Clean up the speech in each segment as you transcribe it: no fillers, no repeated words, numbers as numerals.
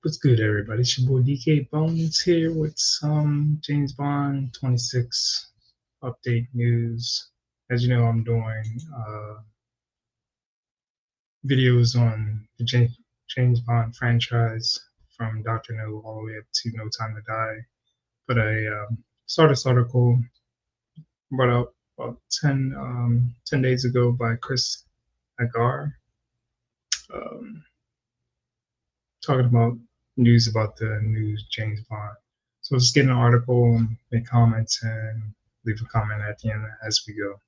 What's good, everybody? It's your boy DK Bones here with some James Bond 26 update news. As you know, I'm doing videos on the James Bond franchise from Dr. No all the way up to No Time to Die. But I saw this article brought up about 10 days ago by Chris Agar, um, talking about news about the new James Bond. So just get an article, make comments, and leave a comment at the end as we go.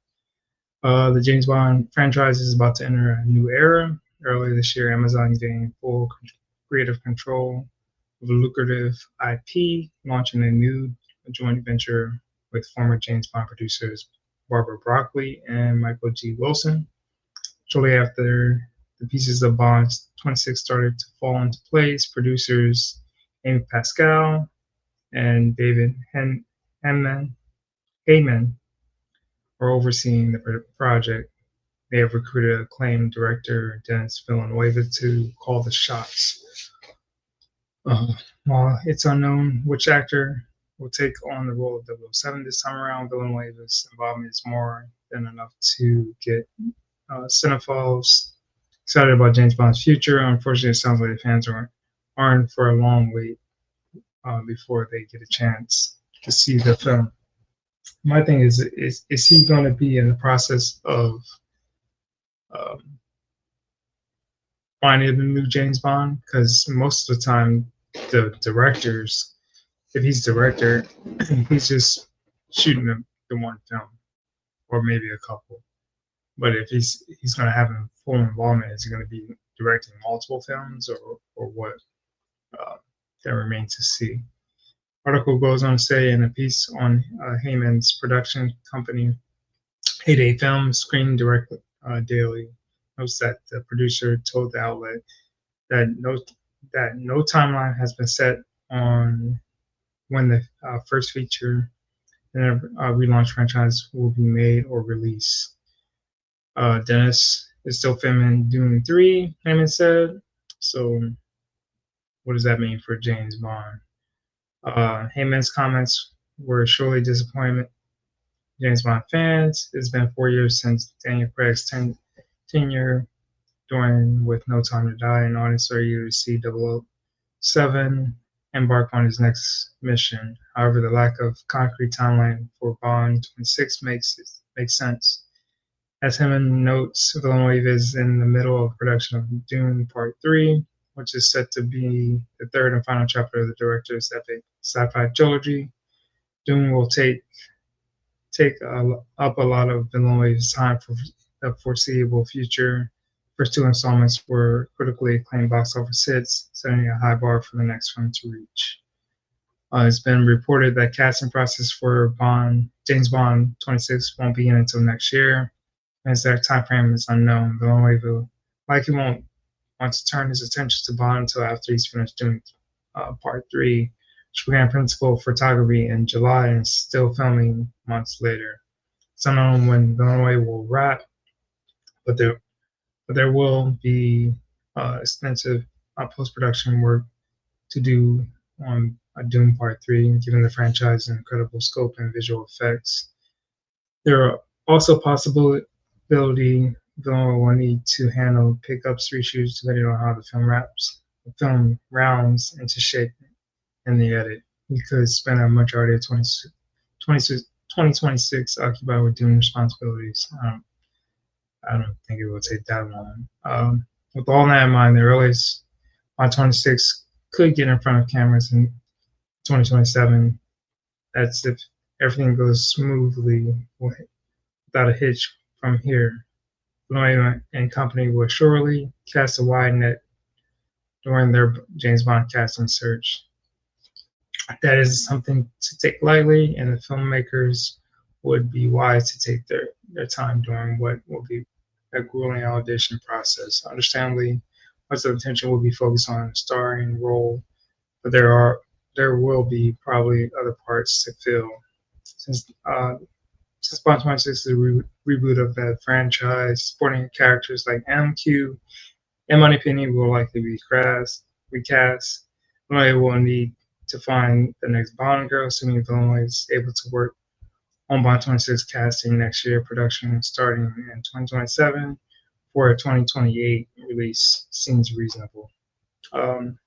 The James Bond franchise is about to enter a new era. Earlier this year, Amazon gained full creative control of a lucrative IP, launching a new joint venture with former James Bond producers Barbara Broccoli and Michael G. Wilson. Shortly after the pieces of Bond 26 started to fall into place, producers Amy Pascal and David Heyman are overseeing the project. They have recruited acclaimed director Denis Villeneuve to call the shots. While it's unknown which actor will take on the role of 007 this time around, Villeneuve's involvement is more than enough to get cinephiles excited about James Bond's future. Unfortunately, it sounds like the fans are in for a long wait before they get a chance to see the film. My thing is he going to be in the process of um, finding the new James Bond? Because most of the time, the directors, if he's director, he's just shooting the one film or maybe a couple. But if he's going to have a full involvement, is he going to be directing multiple films or what? Uh, that remains to see. Article goes on to say in a piece on Heyman's production company, Heyday Films, Screen Direct Daily, notes that the producer told the outlet that no timeline has been set on when the first feature in a relaunch franchise will be made or released. Dennis is still filming Dune 3, Heyman said. So, what does that mean for James Bond? Heyman's comments were surely disappointment. James Bond fans, it's been 4 years since Daniel Craig's tenure during With No Time to Die, and audience are eager to see 007 embark on his next mission. However, the lack of concrete timeline for Bond 26 makes sense. As Heyman notes, Villeneuve is in the middle of production of Dune Part 3, which is set to be the third and final chapter of the director's epic sci-fi trilogy. Dune will take up a lot of Villeneuve's time for the foreseeable future. First two installments were critically acclaimed box office hits, setting a high bar for the next film to reach. It's been reported that casting process for James Bond 26 won't begin until next year. The exact time frame is unknown. Villeneuve likely won't want to turn his attention to Bond until after he's finished doing Part 3, which began principal photography in July and is still filming months later. It's unknown when Villeneuve will wrap, but there will be extensive post-production work to do on Doom Part 3, given the franchise's incredible scope and visual effects. There are also possibility Villeneuve will need to handle pickups, reshoots, depending on how the film rounds into shape in the edit. He could spend a majority of 2026 occupied with doing responsibilities. I don't think it will take that long. With all that in mind, the earliest on 26 could get in front of cameras in 2027. That's if everything goes smoothly without a hitch from here. Villeneuve and company will surely cast a wide net during their James Bond casting search. That is something to take lightly, and the filmmakers would be wise to take their time during what will be a grueling audition process. Understandably, much of the attention will be focused on the starring role, but there will be probably other parts to fill. Since Bond 26 is a reboot of that franchise, supporting characters like MQ and Moneypenny will likely be recast. Illinois will need to find the next Bond girl, assuming Illinois is able to work on Bond 26 casting next year. Production starting in 2027 for a 2028 release seems reasonable. Um,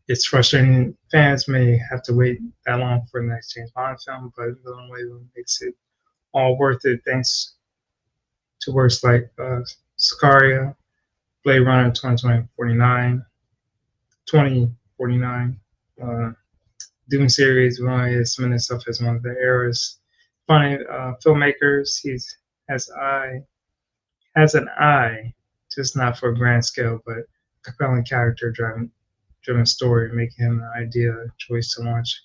it's frustrating. Fans may have to wait that long for the next James Bond film, but Illinois makes it all worth it thanks to works like Sicario, Blade Runner 2049, Doom series. Illinois has cemented himself as one of the era's funny filmmakers. Has an eye, just not for a grand scale, but compelling driven story, making him the ideal choice to launch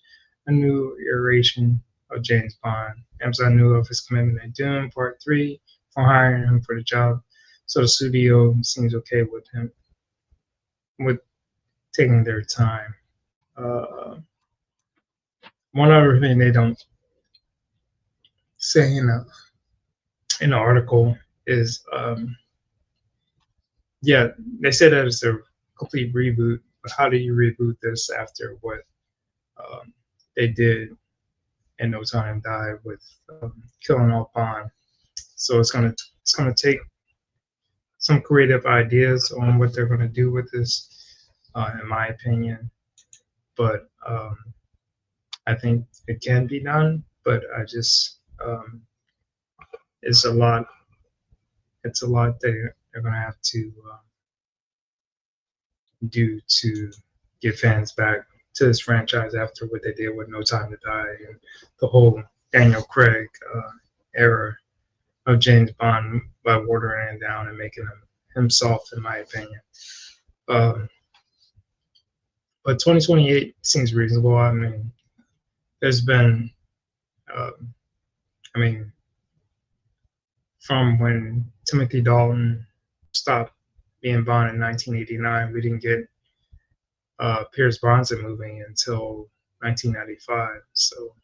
a new iteration of James Bond. Amazon knew of his commitment to Dune Part 3 for hiring him for the job, so the studio seems okay with him with taking their time. Uh, One other thing they don't say in the article is, yeah, they said that it's a complete reboot, but how do you reboot this after what they did in No Time to Die with killing off Bond? So it's gonna take some creative ideas on what they're gonna do with this, in my opinion. But I think it can be done. But I just it's a lot. It's a lot they're gonna have to do to get fans back to this franchise after what they did with No Time to Die and the whole Daniel Craig era of James Bond by watering it down and making him himself, in my opinion. Um, but 2028 seems reasonable. I mean, there's been, um, I mean, from when Timothy Dalton stopped being Bond in 1989, we didn't get Pierce Brosnan movie until 1995. So,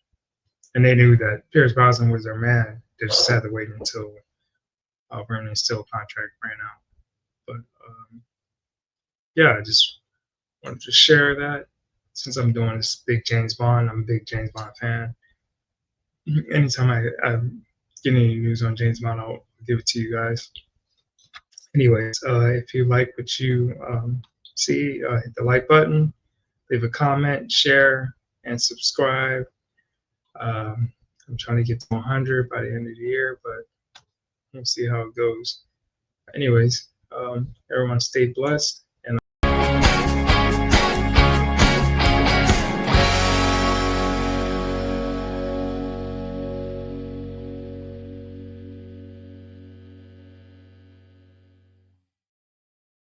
and they knew that Pierce Brosnan was their man. They just had to wait until Vernon Still contract ran out. But yeah, I just wanted to share that since I'm doing this big James Bond. I'm a big James Bond fan. Anytime I get any news on James Bond, I'll give it to you guys. Anyways, if you like what you see, hit the like button, leave a comment, share, and subscribe. I'm trying to get to 100 by the end of the year, but we'll see how it goes. Anyways, everyone stay blessed.